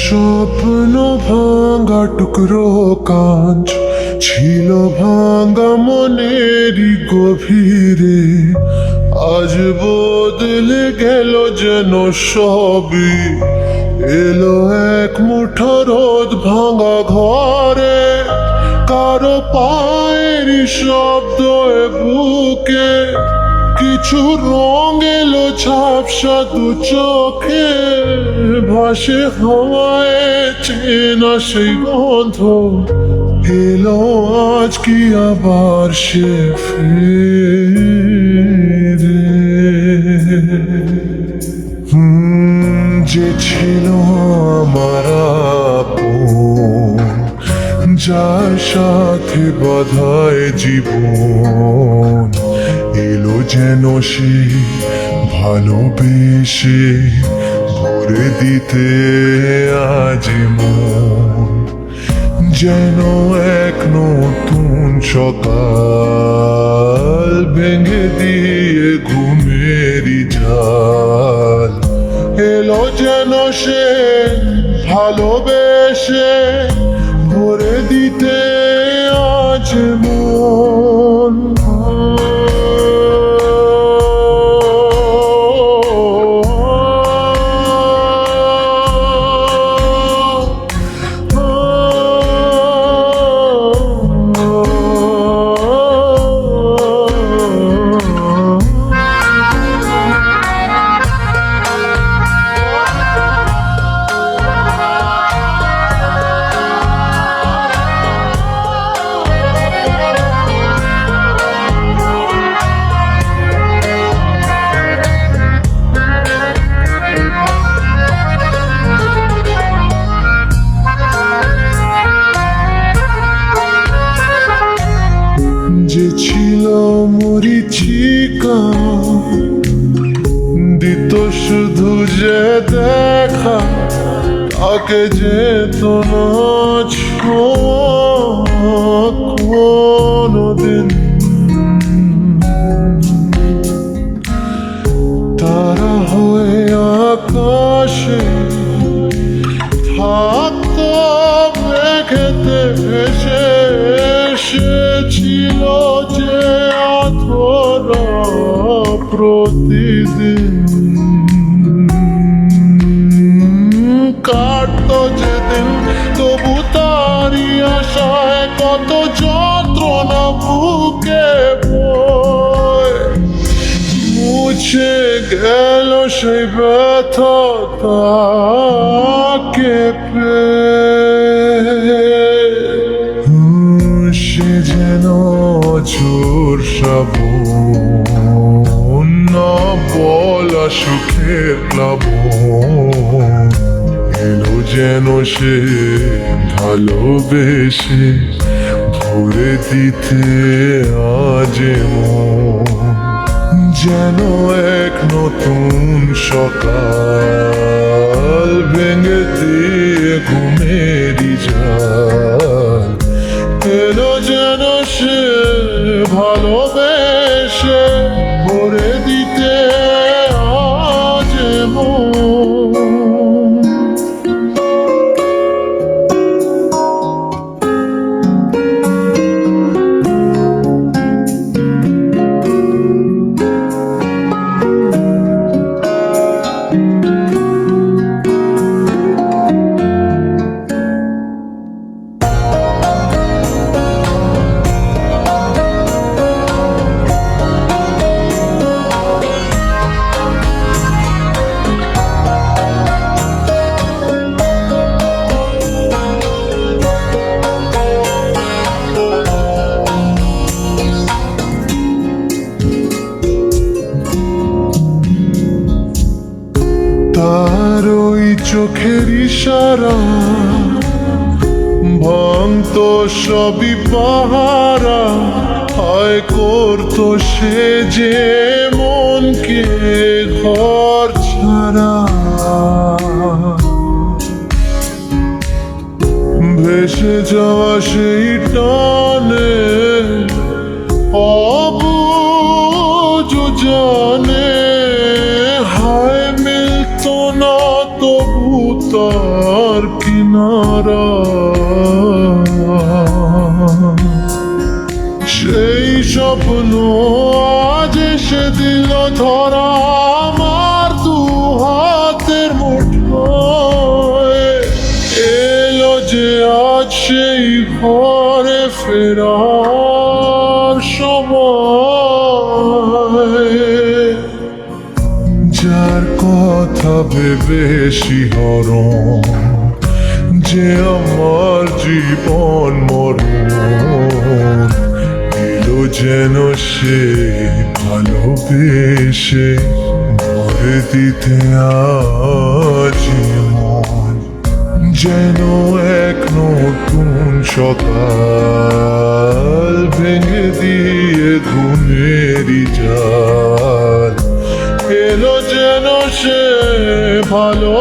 স্বপ্ন ভাঙা টুকরো কাঁচ ছিল ভাঙা মনেরই গভীরে, আজ বদলে গেল যেন সবই। এলো এক মুঠো রোদ ভাঙা ঘরে, কারো পায়ের শব্দ বুকে, কিছু রং এলো ঝাপসা দু চোখে, ভাসে হাওয়ায় চেনা সেই গন্ধ। এলো আজ কি আবার সে ফিরে? যে ছিল আমার আপন, যার সাথে বাঁধায় জীবন, এলো যেন সে ভালোবেসে ভরে দিতে আজ মন। যেন এক নতুন সকাল ভেঙে দিয়ে ঘুমেরই জাল, এলো যেন সে ভালোবেসে ভরে দিতে আজ মন। যে ছিল মরিচিকা, দিত শুধু যে দেখা, তাকে যেত না ছোঁয়া কোনোদিন। তারা হয়ে আকাশে থাকতো মেঘেতে ভেসে, এসেছিল যে আধরা প্রতিদিন। কাটতো যেদিন তবু তারি আশায় কত যন্ত্রণা বুকে বয়, মুছে গেল সেই ব্যথা তাকে সে যেন ঝোর শ্রাবণ, না বলা সুখের প্লাবন, এলো যেন সে ভালোবেসে ভরে দিতে আজ মন। যেন এক নতুন সকাল ভেঙে দিয়ে ঘুমেরই জাল, এলো যেন সে ভালোবেসে ভরে দিতে আজ মন। তার ওই চোখের ইশারা ভাঙতো সবই পাহারা, হায় করতো সে যে মনকে ঘর ছাড়া। ভেসে যাওয়া সেই টানে অবুঝ জানে, হায় মিলতো না তবু তার স্বপ্ন আজ এসে দিল ধরা আমার দু হাতের মুঠোয়। এলো যে আজ সেই ঘরে ফেরার সময়, যার কথা ভেবে শিহরণ যে আমার জীবন মরণ, এলো যেন সে ভালোবেসে ভরে দিতে আজীবন, যেন এক নতুন সকাল ভেঙে দিয়ে ঘুমেরই জাল। এলো যেন সে ভালো